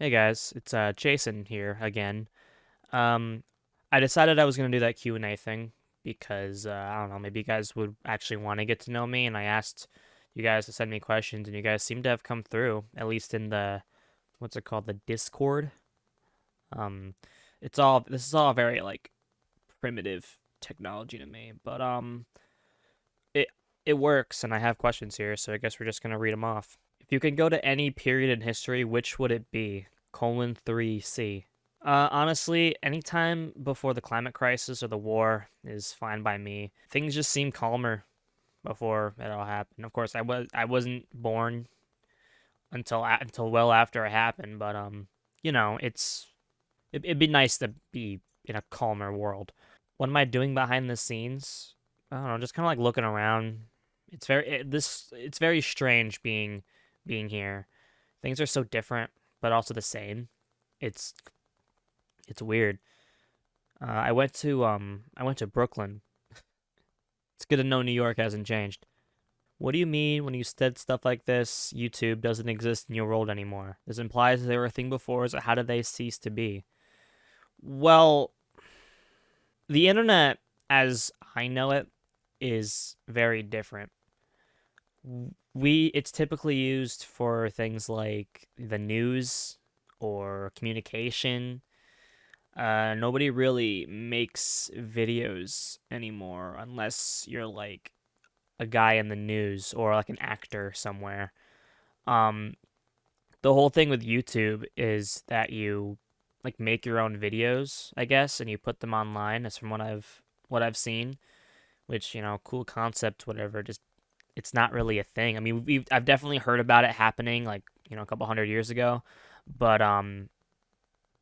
Hey guys, it's Jason here again. Um, I decided I was gonna do that Q&A thing because I don't know, maybe you guys would actually want to get to know me, and I asked you guys to send me questions, and you guys seem to have come through, at least in the what's it called, the Discord. Um, this is all very like primitive technology to me, but it it works, and I have questions here, so I guess we're just gonna read them off. If you could go to any period in history, which would it be? Colon 3C. Honestly, anytime before the climate crisis or the war is fine by me. Things just seem calmer before it all happened. Of course, I wasn't born until well after it happened, but it'd be nice to be in a calmer world. What am I doing behind the scenes? I don't know, just kind of like looking around. It's very strange being here. Things are so different, but also the same. It's it's weird. I went to Brooklyn. It's good to know New York hasn't changed. What do you mean when you said stuff like this? YouTube doesn't exist in your world anymore. This implies they were a thing before, so how did they cease to be? Well, the internet, as I know it, is very different. It's typically used for things like the news or communication. Nobody really makes videos anymore unless you're like a guy in the news or like an actor somewhere. Um, the whole thing with YouTube is that you like make your own videos, I guess, and you put them online. That's from what I've seen, which, cool concept, whatever. Just it's not really a thing. I mean, I've definitely heard about it happening like, a couple hundred years ago, but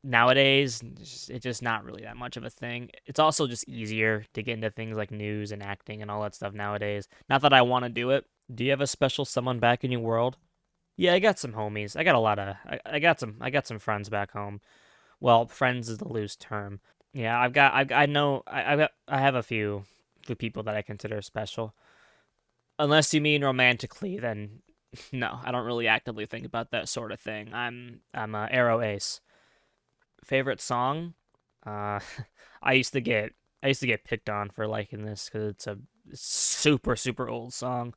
nowadays it's just not really that much of a thing. It's also just easier to get into things like news and acting and all that stuff nowadays. Not that I want to do it. Do you have a special someone back in your world? Yeah, I got some homies. I got a lot of I got some friends back home. Well, friends is the loose term. Yeah, I know I have a few people that I consider special. Unless you mean romantically, then no, I don't really actively think about that sort of thing. I'm a arrow ace. Favorite song? Uh, I used to get I used to get picked on for liking this because it's a super old song.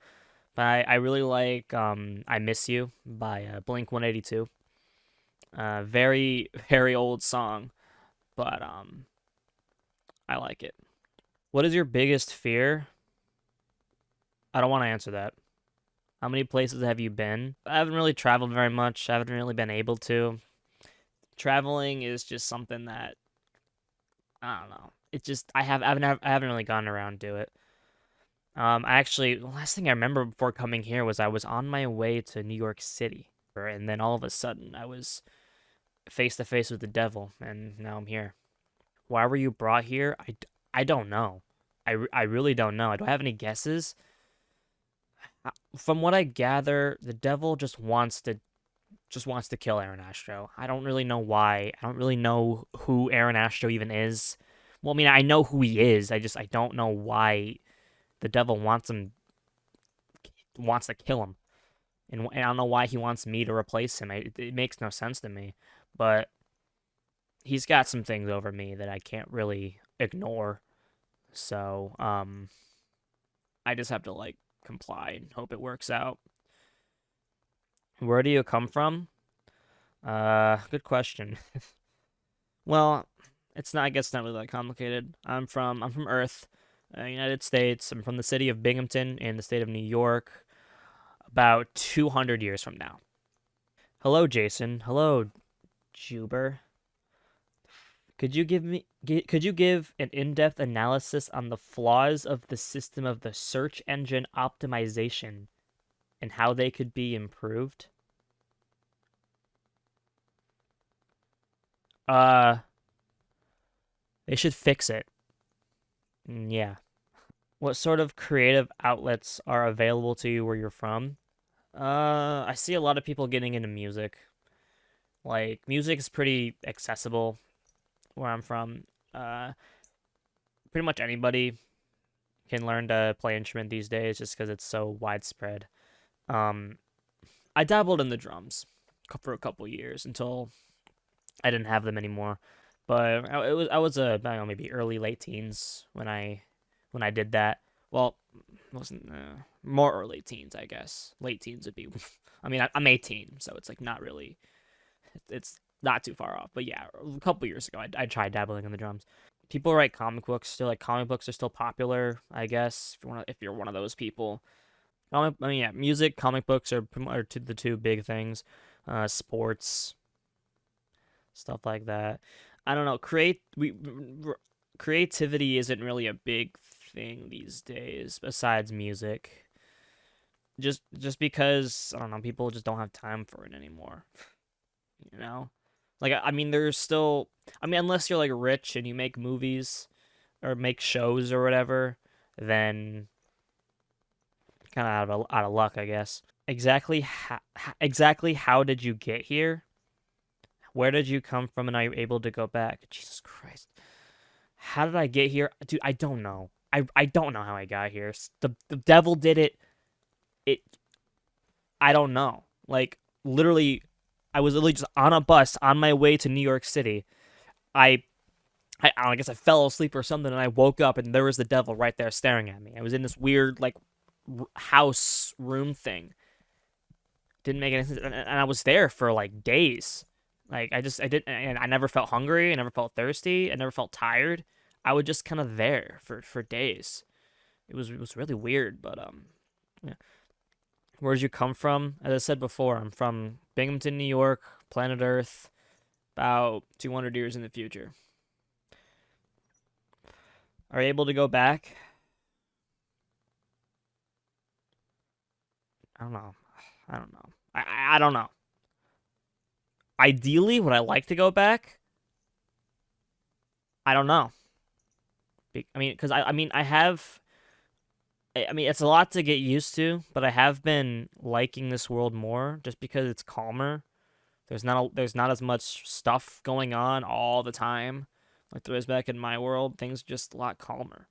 But I really like "I Miss You" by Blink 182. Very very old song, but I like it. What is your biggest fear? I don't want to answer that. How many places have you been? I haven't really traveled very much. I haven't really been able to. Traveling is just something that I don't know. It's just I haven't really gotten around to it. I actually the last thing I remember before coming here was I was on my way to New York City, and then all of a sudden I was face to face with the devil, and now I'm here. Why were you brought here? I don't know. I really don't know. Do I have any guesses? From what I gather, the devil just wants to kill AaronAstro. I don't really know why. I don't really know who AaronAstro even is. Well, I mean, I know who he is. I don't know why the devil wants to kill him, and I don't know why he wants me to replace him. It makes no sense to me. But he's got some things over me that I can't really ignore. So, I just have to like comply and hope it works out. Where do you come from? Good question. Well, it's not. I guess it's not really that complicated. I'm from Earth, United States. I'm from the city of Binghamton in the state of New York. About 200 years from now. Hello, Jason. Hello, Juber. Could you give an in-depth analysis on the flaws of the system of the search engine optimization and how they could be improved? Uh, they should fix it. Yeah. What sort of creative outlets are available to you where you're from? I see a lot of people getting into music. Like, music is pretty accessible where I'm from. Uh, Pretty much anybody can learn to play an instrument these days just because it's so widespread. Um, I dabbled in the drums. for a couple years until I didn't have them anymore. But I was I don't know, maybe early late teens when I did that. Well, it wasn't more early teens, I guess. Late teens would be. I mean, I'm 18, so it's like not really. It's not too far off. But yeah, a couple years ago, I tried dabbling in the drums. People write comic books still. Like comic books are still popular, I guess. If you're one of those people. I mean, yeah, music, comic books are the two big things. Sports, stuff like that. I don't know. Creativity isn't really a big thing these days besides music. Just because I don't know, people just don't have time for it anymore. You know, like I mean, there's still. I mean, unless you're like rich and you make movies or make shows or whatever, then kind of out of luck, I guess. Exactly how did you get here? Where did you come from, and are you able to go back? Jesus Christ. How did I get here? Dude, I don't know. I don't know how I got here. The devil did it. It I don't know. Like literally I was literally just on a bus on my way to New York City. I I guess I fell asleep or something and I woke up and there was the devil right there staring at me. I was in this weird like house room thing. Didn't make any sense and I was there for like days. Like I didn't and I never felt hungry, I never felt thirsty, I never felt tired. I was just kind of there for days. It was really weird, but yeah. Where did you come from? As I said before, I'm from Binghamton, New York, planet Earth, about 200 years in the future. Are you able to go back? I don't know. I don't know. I don't know. Ideally, would I like to go back? I don't know. I mean, because I mean, I mean, it's a lot to get used to, but I have been liking this world more just because it's calmer. There's not as much stuff going on all the time like there is back in my world. Things are just a lot calmer.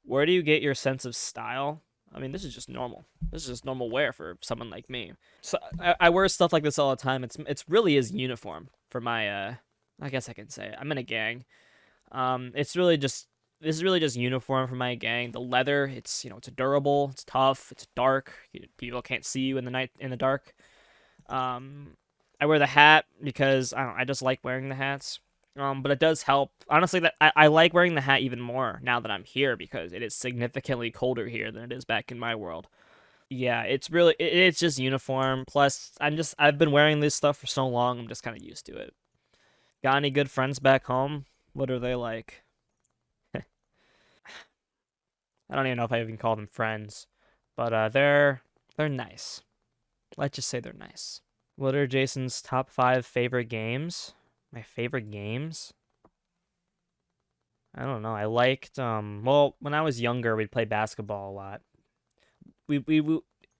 Where do you get your sense of style? I mean, this is just normal. This is just normal wear for someone like me. So I wear stuff like this all the time. It's really is uniform for my I guess I can say it. I'm in a gang. It's really just this is really just uniform for my gang. The leather, it's it's durable, it's tough, it's dark. People can't see you in the night in the dark. Um, I wear the hat because I just like wearing the hats. But it does help. Honestly, that I like wearing the hat even more now that I'm here because it is significantly colder here than it is back in my world. Yeah, it's just uniform. Plus, I've been wearing this stuff for so long. I'm just kind of used to it. Got any good friends back home? What are they like? I don't even know if I even call them friends, but they're nice. Let's just say they're nice. What are Jason's top five favorite games? My favorite games? I don't know. I liked well, when I was younger, we'd play basketball a lot. We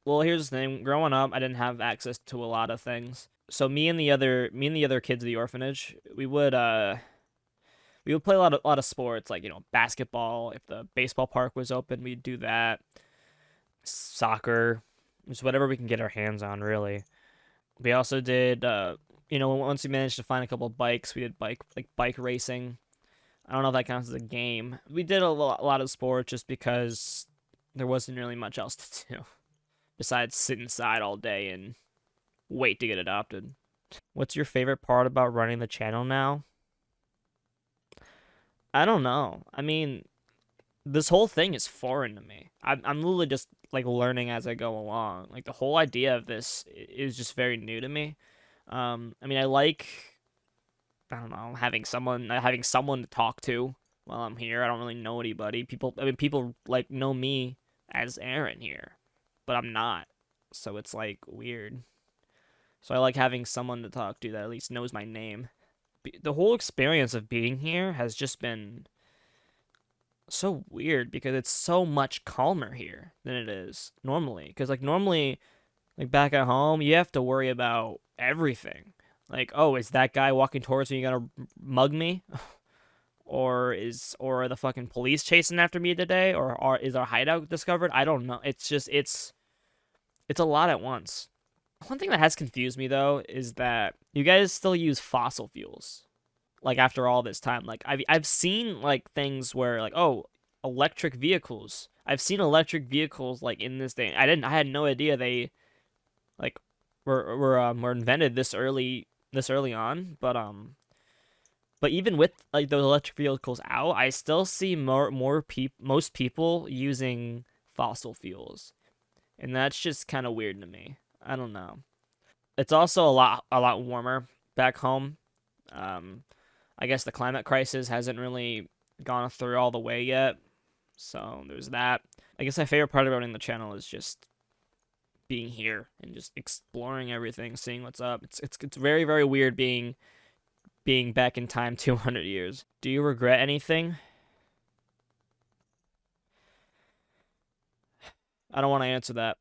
well, here's the thing. Growing up, I didn't have access to a lot of things. So me and the other kids of the orphanage, we would play a lot of sports like, basketball. If the baseball park was open, we'd do that. Soccer, just whatever we can get our hands on, really. We also did once we managed to find a couple of bikes, we did bike racing. I don't know if that counts as a game. We did a lot of sports just because there wasn't really much else to do besides sit inside all day and wait to get adopted. What's your favorite part about running the channel now? I don't know. I mean, this whole thing is foreign to me. I'm literally just like learning as I go along. Like the whole idea of this is just very new to me. I mean, I don't know, having someone to talk to while I'm here. I don't really know anybody. People like know me as Aaron here, but I'm not. So it's like weird. So I like having someone to talk to that at least knows my name. The whole experience of being here has just been so weird because it's so much calmer here than it is normally. Because like normally, like back at home, you have to worry about everything. Like, oh, is that guy walking towards me gonna mug me? Or are the fucking police chasing after me today? Is our hideout discovered? I don't know. It's a lot at once. One thing that has confused me though is that you guys still use fossil fuels. Like after all this time, like I've seen like things where like, oh, electric vehicles. I've seen electric vehicles like in this day. I had no idea they like were invented this early on, but even with like those electric vehicles out, I still see most people using fossil fuels. And that's just kind of weird to me. I don't know. It's also a lot warmer back home. Um, I guess the climate crisis hasn't really gone through all the way yet, so there's that. I guess my favorite part of running the channel is just being here and just exploring everything, seeing what's up. It's very very weird being back in time 200 years. Do you regret anything? I don't want to answer that.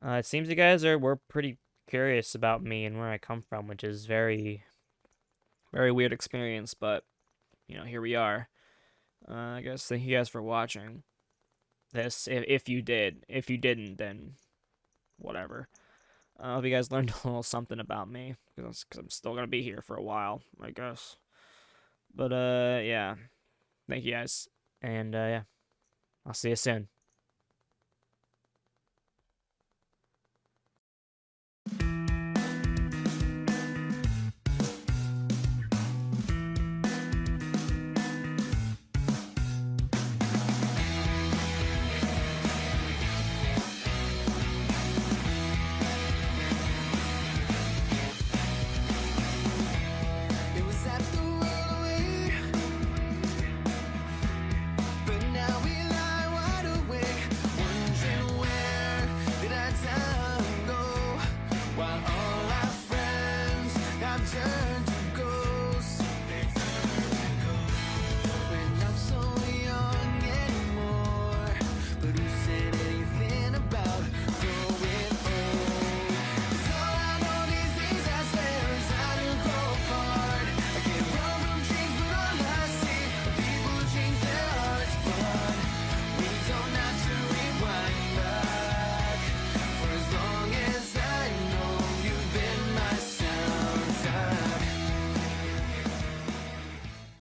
It seems you guys were pretty curious about me and where I come from, which is very weird experience, but here we are. I guess thank you guys for watching this. If you did, if you didn't, then whatever. I hope you guys learned a little something about me because I'm still gonna be here for a while, I guess. But yeah, thank you guys, and yeah, I'll see you soon. It was at the railway, but now we lie wide awake, wondering where did our time go, while all our friends have turned.